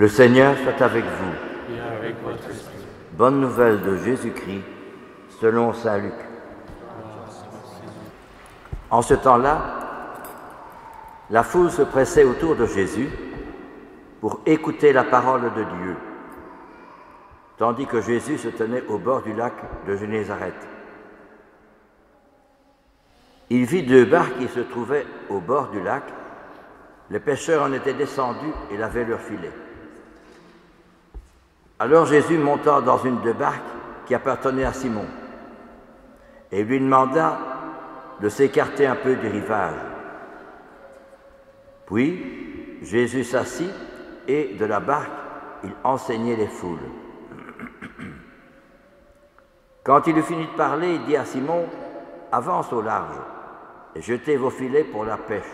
Le Seigneur soit avec vous. Et avec votre esprit. Bonne nouvelle de Jésus-Christ, selon saint Luc. En ce temps-là, la foule se pressait autour de Jésus pour écouter la parole de Dieu, tandis que Jésus se tenait au bord du lac de Génézareth. Il vit deux barques qui se trouvaient au bord du lac. Les pêcheurs en étaient descendus et lavaient leurs filets. Alors Jésus monta dans une des barques qui appartenait à Simon et lui demanda de s'écarter un peu du rivage. Puis Jésus s'assit et de la barque, il enseignait les foules. Quand il eut fini de parler, il dit à Simon, « Avance au large et jetez vos filets pour la pêche. »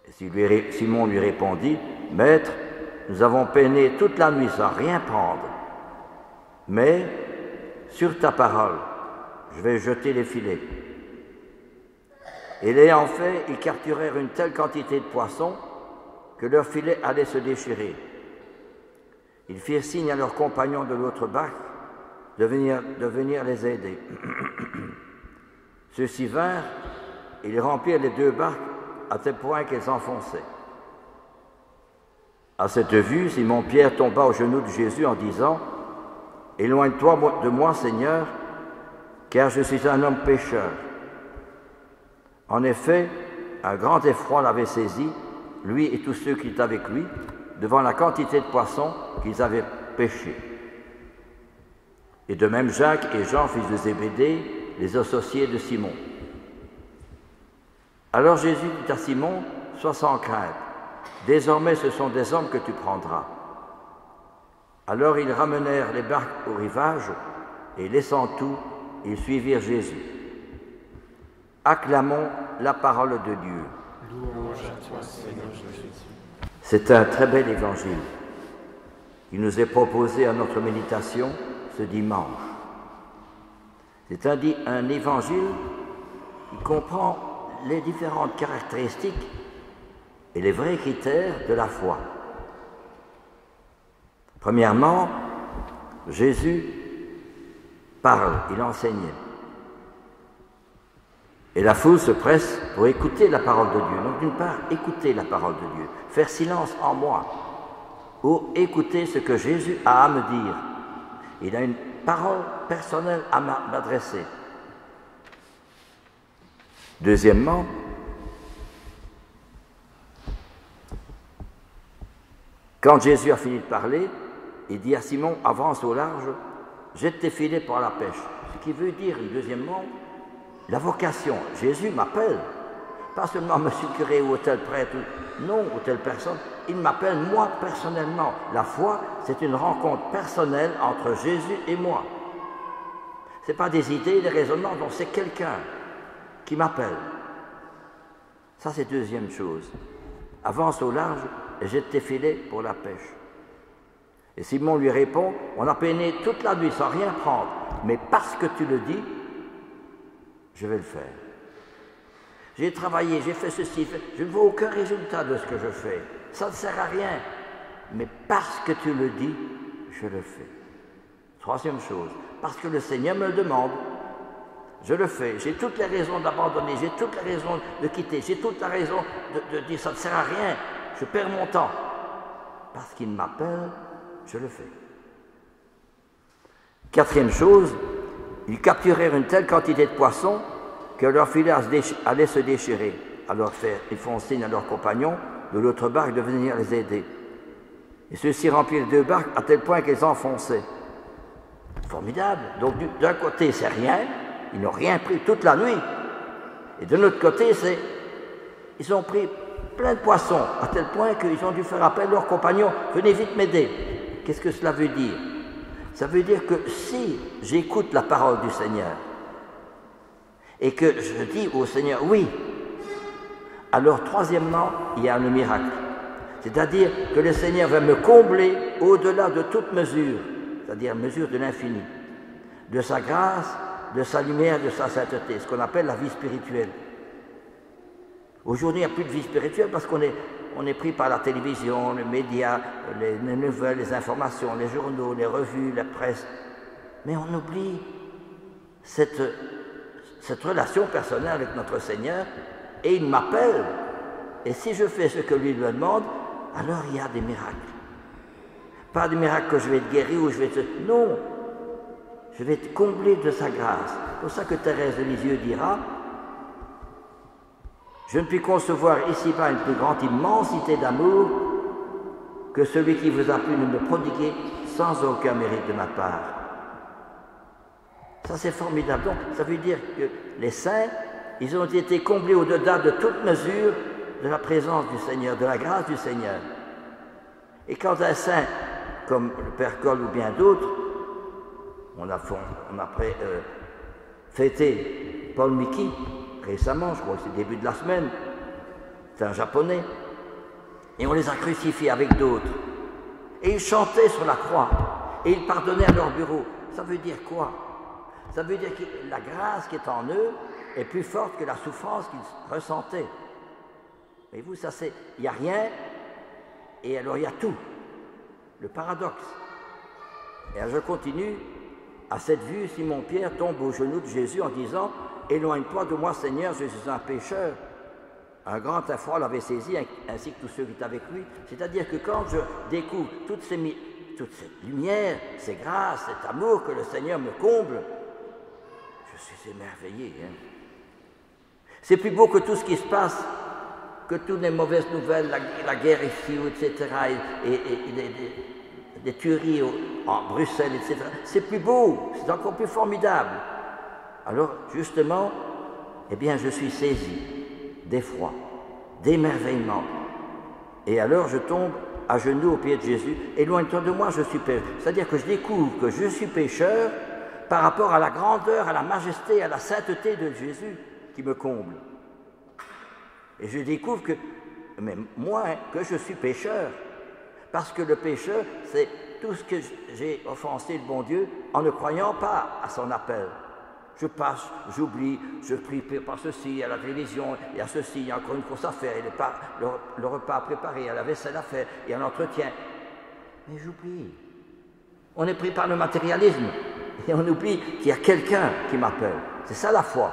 Et Simon lui répondit, « Maître, nous avons peiné toute la nuit sans rien prendre, mais sur ta parole, je vais jeter les filets. » Et l'ayant fait, ils capturèrent une telle quantité de poissons que leurs filets allaient se déchirer. Ils firent signe à leurs compagnons de l'autre barque de venir les aider. Ceux-ci vinrent et ils remplirent les deux barques à tel point qu'elles s'enfonçaient. À cette vue, Simon-Pierre tomba aux genoux de Jésus en disant, « Éloigne-toi de moi, Seigneur, car je suis un homme pécheur. » En effet, un grand effroi l'avait saisi, lui et tous ceux qui étaient avec lui, devant la quantité de poissons qu'ils avaient pêchés. Et de même Jacques et Jean, fils de Zébédée, les associés de Simon. Alors Jésus dit à Simon, « Sois sans crainte, désormais ce sont des hommes que tu prendras. » Alors ils ramenèrent les barques au rivage, et laissant tout, ils suivirent Jésus. Acclamons la parole de Dieu. Louange à toi, Seigneur Jésus. C'est un très bel évangile qui nous est proposé à notre méditation ce dimanche. C'est un évangile qui comprend les différentes caractéristiques et les vrais critères de la foi. Premièrement, Jésus parle, il enseignait. Et la foule se presse pour écouter la parole de Dieu. Donc d'une part, écouter la parole de Dieu, faire silence en moi, ou écouter ce que Jésus a à me dire. Il a une parole personnelle à m'adresser. Deuxièmement, quand Jésus a fini de parler, il dit à Simon, avance au large, jette tes filets pour la pêche. Ce qui veut dire, deuxièmement, la vocation. Jésus m'appelle, pas seulement monsieur curé ou tel prêtre, non, ou telle personne, il m'appelle moi personnellement. La foi, c'est une rencontre personnelle entre Jésus et moi. Ce n'est pas des idées, des raisonnements, donc c'est quelqu'un qui m'appelle. Ça, c'est deuxième chose. Avance au large et jette tes filets pour la pêche. Et Simon lui répond, on a peiné toute la nuit sans rien prendre, mais parce que tu le dis, je vais le faire. J'ai travaillé, j'ai fait ceci, je ne vois aucun résultat de ce que je fais. Ça ne sert à rien. Mais parce que tu le dis, je le fais. Troisième chose, parce que le Seigneur me le demande, je le fais. J'ai toutes les raisons d'abandonner, j'ai toutes les raisons de quitter, j'ai toute la raison de dire ça ne sert à rien, je perds mon temps. Parce qu'il m'appelle, je le fais. Quatrième chose, ils capturèrent une telle quantité de poissons que leurs filets allaient se déchirer. Alors ils font signe à leurs compagnons de l'autre barque de venir les aider. Et ceux-ci remplirent les deux barques à tel point qu'elles enfonçaient. Formidable. Donc d'un côté, c'est rien, ils n'ont rien pris toute la nuit. Et de l'autre côté, ils ont pris plein de poissons, à tel point qu'ils ont dû faire appel à leurs compagnons. Venez vite m'aider. Qu'est-ce que cela veut dire? Ça veut dire que si j'écoute la parole du Seigneur et que je dis au Seigneur oui, alors troisièmement, il y a le miracle. C'est-à-dire que le Seigneur va me combler au-delà de toute mesure, c'est-à-dire mesure de l'infini, de sa grâce, de sa lumière, de sa sainteté, ce qu'on appelle la vie spirituelle. Aujourd'hui, il n'y a plus de vie spirituelle parce qu'on on est pris par la télévision, les médias, les nouvelles, les informations, les journaux, les revues, la presse. Mais on oublie cette relation personnelle avec notre Seigneur, et il m'appelle. Et si je fais ce que lui me demande, alors il y a des miracles. Pas des miracles que je vais être guéri ou je vais être... Non, je vais être comblé de sa grâce. C'est pour ça que Thérèse de Lisieux dira: je ne puis concevoir ici-bas une plus grande immensité d'amour que celui qui vous a pu me prodiguer sans aucun mérite de ma part. Ça, c'est formidable. Donc, ça veut dire que les saints, ils ont été comblés au-delà de toute mesure de la présence du Seigneur, de la grâce du Seigneur. Et quand un saint, comme le Père Coll ou bien d'autres, on a fêté Paul Miki récemment, je crois que c'est le début de la semaine, c'est un japonais, et on les a crucifiés avec d'autres. Et ils chantaient sur la croix, et ils pardonnaient à leur bureau. Ça veut dire quoi? Ça veut dire que la grâce qui est en eux est plus forte que la souffrance qu'ils ressentaient. Mais vous, ça c'est, il n'y a rien, et alors il y a tout. Le paradoxe. Et alors je continue. À cette vue, Simon-Pierre tombe aux genoux de Jésus en disant: éloigne-toi de moi, Seigneur, je suis un pécheur. Un grand effroi l'avait saisi, ainsi que tous ceux qui étaient avec lui. C'est-à-dire que quand je découvre toute cette lumière, ces grâces, cet amour que le Seigneur me comble, je suis émerveillé. C'est plus beau que tout ce qui se passe, que toutes les mauvaises nouvelles, la guerre ici, etc., et des tueries en Bruxelles, etc. C'est plus beau, c'est encore plus formidable. Alors, justement, eh bien, je suis saisi d'effroi, d'émerveillement. Et alors, je tombe à genoux aux pieds de Jésus. Éloigne-toi de moi, je suis pécheur. C'est-à-dire que je découvre que je suis pécheur par rapport à la grandeur, à la majesté, à la sainteté de Jésus qui me comble. Et je découvre que, mais moi, que je suis pécheur. Parce que le pécheur, c'est tout ce que j'ai offensé le bon Dieu en ne croyant pas à son appel. Je passe, j'oublie, je prie par ceci, à la télévision, il y a ceci, il y a encore une course à faire, le repas à préparer, il y a la vaisselle à faire, il y a l'entretien. Mais j'oublie. On est pris par le matérialisme et on oublie qu'il y a quelqu'un qui m'appelle. C'est ça la foi.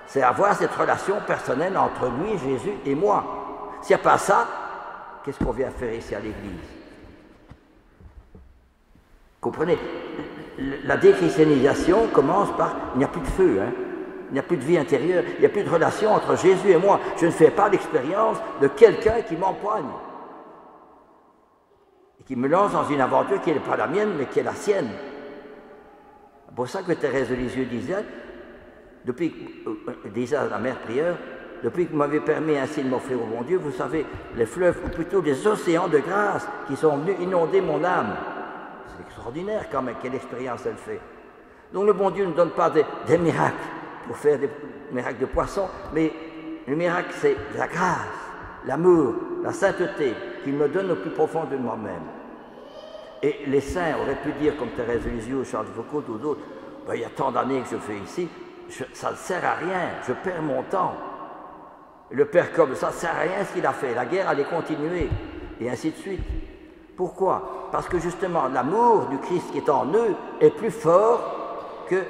C'est avoir cette relation personnelle entre lui, Jésus et moi. S'il n'y a pas ça, qu'est-ce qu'on vient faire ici à l'église? Comprenez? La déchristianisation commence par il n'y a plus de feu, il n'y a plus de vie intérieure, il n'y a plus de relation entre Jésus et moi. Je ne fais pas l'expérience de quelqu'un qui m'empoigne et qui me lance dans une aventure qui n'est pas la mienne, mais qui est la sienne. C'est pour ça que Thérèse de Lisieux disait, disait à la mère prieure, depuis que vous m'avez permis ainsi de m'offrir au bon Dieu, vous savez, les fleuves, ou plutôt des océans de grâce qui sont venus inonder mon âme. C'est extraordinaire quand même, quelle expérience elle fait. Donc le bon Dieu ne donne pas des miracles pour faire des miracles de poissons, mais le miracle c'est la grâce, l'amour, la sainteté qu'il me donne au plus profond de moi-même. Et les saints auraient pu dire, comme Thérèse de Lisieux, Charles de Foucault ou d'autres, ben, il y a tant d'années que je fais ici, ça ne sert à rien, je perds mon temps. Le Père Coll, ça ne sert à rien ce qu'il a fait, la guerre allait continuer, et ainsi de suite. Pourquoi? Parce que justement, l'amour du Christ qui est en eux est plus fort que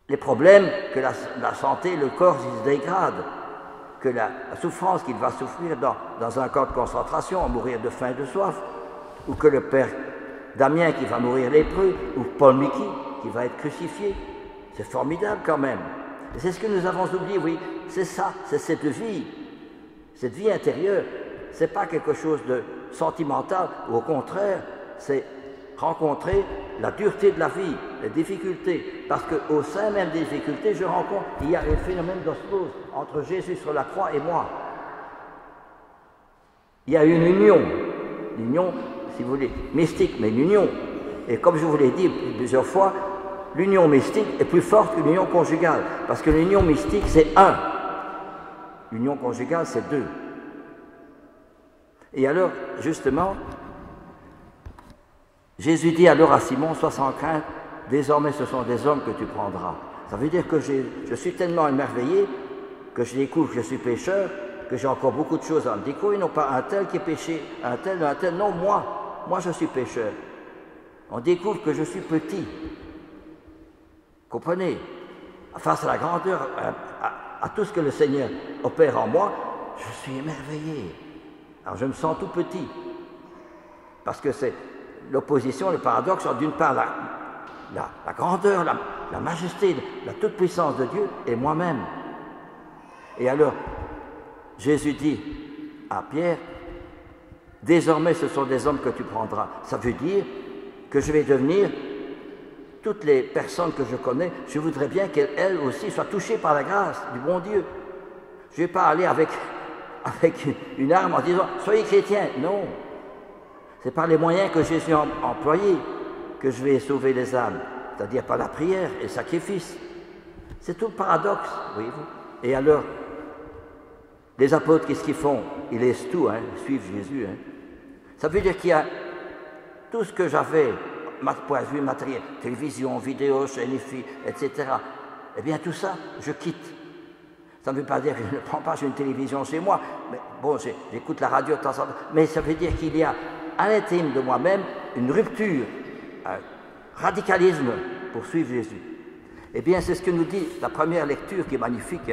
les problèmes, que la santé, le corps se dégrade, que la souffrance qu'il va souffrir dans un camp de concentration, mourir de faim et de soif, ou que le Père Damien qui va mourir lépreux, ou Paul Miki qui va être crucifié. C'est formidable quand même. Et c'est ce que nous avons oublié, oui, c'est ça, c'est cette vie intérieure. Ce n'est pas quelque chose de sentimental, ou au contraire, c'est rencontrer la dureté de la vie, les difficultés. Parce qu'au sein même des difficultés, je rencontre, il y a le phénomène d'osmose entre Jésus sur la croix et moi. Il y a une union, si vous voulez, mystique, mais une union. Et comme je vous l'ai dit plusieurs fois, l'union mystique est plus forte que l'union conjugale, parce que l'union mystique, c'est un. L'union conjugale, c'est deux. Et alors, justement, Jésus dit alors à Simon, sois sans crainte, désormais ce sont des hommes que tu prendras. Ça veut dire que je suis tellement émerveillé que je découvre que je suis pécheur, que j'ai encore beaucoup de choses à me découvrir, non pas un tel qui est péché, un tel, non, moi je suis pécheur. On découvre que je suis petit. Comprenez? Face à la grandeur, à tout ce que le Seigneur opère en moi, je suis émerveillé. Alors je me sens tout petit. Parce que c'est l'opposition, le paradoxe, d'une part la grandeur, la majesté, la toute-puissance de Dieu et moi-même. Et alors, Jésus dit à Pierre, désormais ce sont des hommes que tu prendras. Ça veut dire que je vais devenir, toutes les personnes que je connais, je voudrais bien qu'elles aussi soient touchées par la grâce du bon Dieu. Je ne vais pas aller avec une arme en disant « soyez chrétiens ». Non, c'est par les moyens que Jésus a employés que je vais sauver les âmes, c'est-à-dire par la prière et le sacrifice. C'est tout le paradoxe, voyez-vous. Et alors, les apôtres, qu'est-ce qu'ils font? Ils laissent tout, ils suivent Jésus. Ça veut dire qu'il y a tout ce que j'avais, point de vue matériel, télévision, vidéo, chaîne IFI, etc. Eh bien, tout ça, je quitte. Ça ne veut pas dire que je ne prends pas une télévision chez moi, mais bon, j'écoute la radio de temps en temps, mais ça veut dire qu'il y a à l'intime de moi-même une rupture, un radicalisme pour suivre Jésus. Eh bien, c'est ce que nous dit la première lecture qui est magnifique,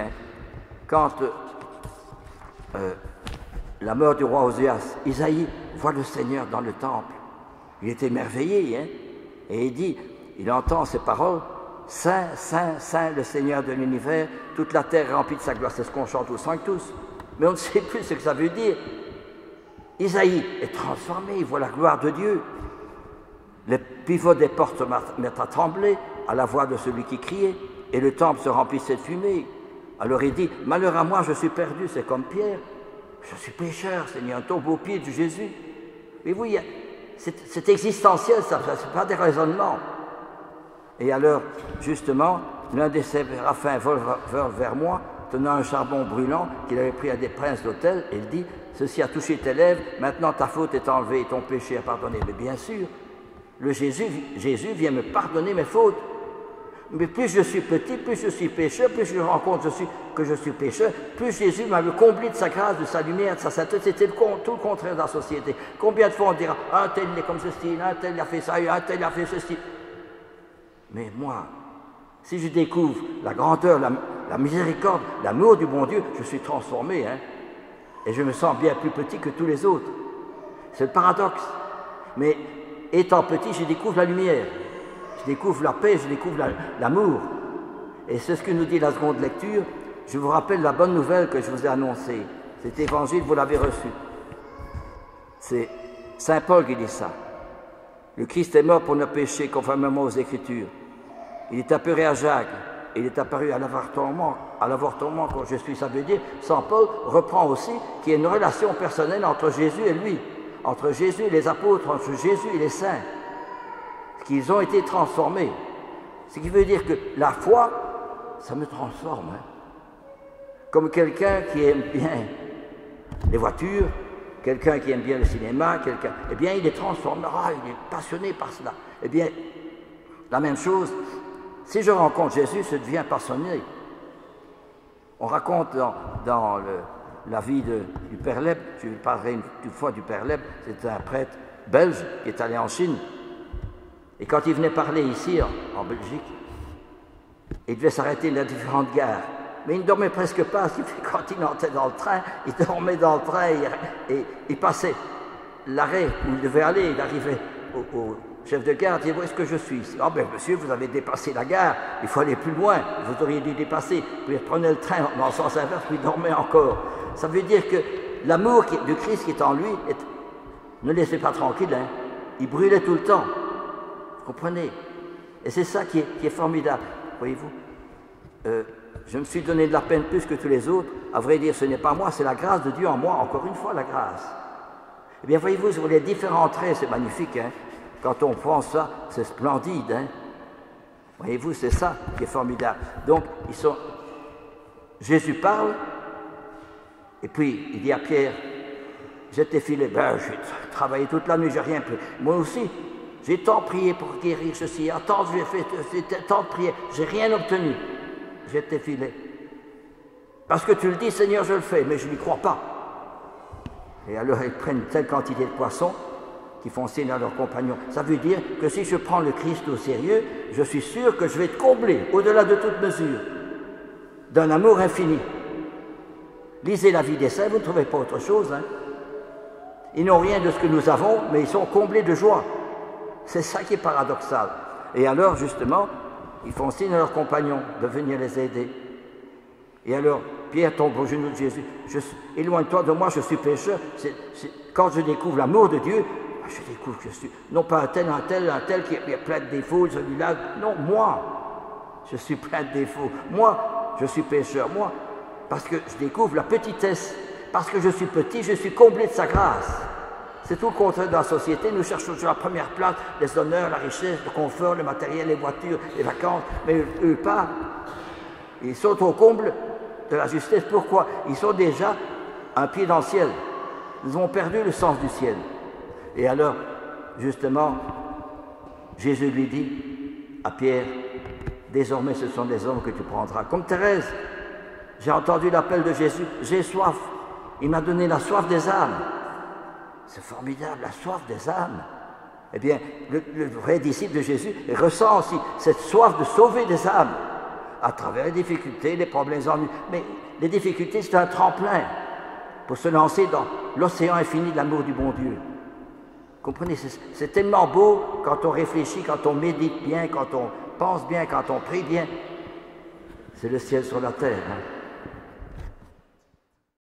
quand la mort du roi Oséas, Isaïe voit le Seigneur dans le temple. Il est émerveillé, et il dit, il entend ces paroles, « Saint, Saint, Saint, le Seigneur de l'univers, toute la terre est remplie de sa gloire. » C'est ce qu'on chante au 5 tous. Mais on ne sait plus ce que ça veut dire. Isaïe est transformé, il voit la gloire de Dieu. Les pivots des portes se mettent à trembler à la voix de celui qui criait, et le temple se remplissait de fumée. Alors il dit, « Malheur à moi, je suis perdu. » C'est comme Pierre. « Je suis pécheur, Seigneur, tombe aux pieds de Jésus. » Mais oui, c'est existentiel, ça, ce n'est pas des raisonnements. Et alors, justement, l'un des séraphins vole vers moi, tenant un charbon brûlant qu'il avait pris à des princes d'hôtel, et il dit, « Ceci a touché tes lèvres, maintenant ta faute est enlevée et ton péché est pardonné. » Mais bien sûr, Jésus vient me pardonner mes fautes. Mais plus je suis petit, plus je suis pécheur, plus je rencontre que je suis pécheur, plus Jésus m'a comblé de sa grâce, de sa lumière, de sa sainteté. C'était tout le contraire de la société. Combien de fois on dira, un tel est comme ceci, un tel a fait ça, un tel a fait ceci. Mais moi, si je découvre la grandeur, la miséricorde, l'amour du bon Dieu, je suis transformé, et je me sens bien plus petit que tous les autres. C'est le paradoxe. Mais étant petit, je découvre la lumière. Je découvre la paix, je découvre l'amour. Et c'est ce que nous dit la seconde lecture. Je vous rappelle la bonne nouvelle que je vous ai annoncée. Cet évangile, vous l'avez reçu. C'est Saint Paul qui dit ça. Le Christ est mort pour nos péchés, conformément aux Écritures. Il est apparu à Jacques, il est apparu à l'avortement, quand je suis, ça veut dire, Saint Paul reprend aussi qu'il y a une relation personnelle entre Jésus et lui, entre Jésus et les apôtres, entre Jésus et les saints, qu'ils ont été transformés. Ce qui veut dire que la foi, ça me transforme. Comme quelqu'un qui aime bien les voitures, quelqu'un qui aime bien le cinéma, eh bien, il est transformé, il est passionné par cela. Eh bien, la même chose, si je rencontre Jésus, je deviens passionné. On raconte dans la vie du Père Leb, je parlerai une fois du Père Leb, c'est un prêtre belge qui est allé en Chine. Et quand il venait parler ici, en Belgique, il devait s'arrêter dans différentes gares. Mais il ne dormait presque pas, ce qui fait quand il entrait dans le train, il dormait dans le train et il passait l'arrêt où il devait aller, il arrivait au chef de gare, il dit, où est-ce que je suis? Ah ben monsieur, vous avez dépassé la gare, il faut aller plus loin, vous auriez dû dépasser. Puis il prenait le train dans le sens inverse, puis il dormait encore. Ça veut dire que l'amour du Christ qui est en lui, ne laissait pas tranquille, il brûlait tout le temps. Vous comprenez? Et c'est ça qui est formidable, voyez-vous. Je me suis donné de la peine plus que tous les autres. À vrai dire, ce n'est pas moi, c'est la grâce de Dieu en moi, encore une fois la grâce. Eh bien, voyez-vous, sur les différents traits, c'est magnifique, Quand on prend ça, c'est splendide, Voyez-vous, c'est ça qui est formidable. Donc, Jésus parle, et puis il dit à Pierre, j'ai tes filets, j'ai travaillé toute la nuit, j'ai rien pris. Moi aussi, j'ai tant prié pour guérir ceci, j'ai fait tant de prières, j'ai rien obtenu. J'ai tes filets. Parce que tu le dis, Seigneur, je le fais, mais je n'y crois pas. Et alors, ils prennent telle quantité de poissons qui font signe à leurs compagnons. Ça veut dire que si je prends le Christ au sérieux, je suis sûr que je vais être comblé, au-delà de toute mesure, d'un amour infini. Lisez la vie des saints, vous ne trouvez pas autre chose. Hein? Ils n'ont rien de ce que nous avons, mais ils sont comblés de joie. C'est ça qui est paradoxal. Et alors, justement, ils font signe à leurs compagnons de venir les aider. Et alors, Pierre tombe aux genoux de Jésus. Éloigne-toi de moi, je suis pécheur. Quand je découvre l'amour de Dieu, je découvre que je suis, non pas un tel qui a plein de défauts, celui-là. Non, moi, je suis plein de défauts. Moi, je suis pécheur. Moi, parce que je découvre la petitesse. Parce que je suis petit, je suis comblé de sa grâce. C'est tout le contraire de la société. Nous cherchons toujours la première place, les honneurs, la richesse, le confort, le matériel, les voitures, les vacances. Mais eux pas. Ils sont au comble de la justesse. Pourquoi? Ils sont déjà un pied dans le ciel. Ils ont perdu le sens du ciel. Et alors, justement, Jésus lui dit à Pierre, désormais ce sont des hommes que tu prendras. Comme Thérèse, j'ai entendu l'appel de Jésus, j'ai soif. Il m'a donné la soif des âmes. C'est formidable, la soif des âmes. Eh bien, le vrai disciple de Jésus ressent aussi cette soif de sauver des âmes à travers les difficultés, les problèmes, les ennuis. Mais les difficultés, c'est un tremplin pour se lancer dans l'océan infini de l'amour du bon Dieu. Comprenez, c'est tellement beau quand on réfléchit, quand on médite bien, quand on pense bien, quand on prie bien. C'est le ciel sur la terre. Hein.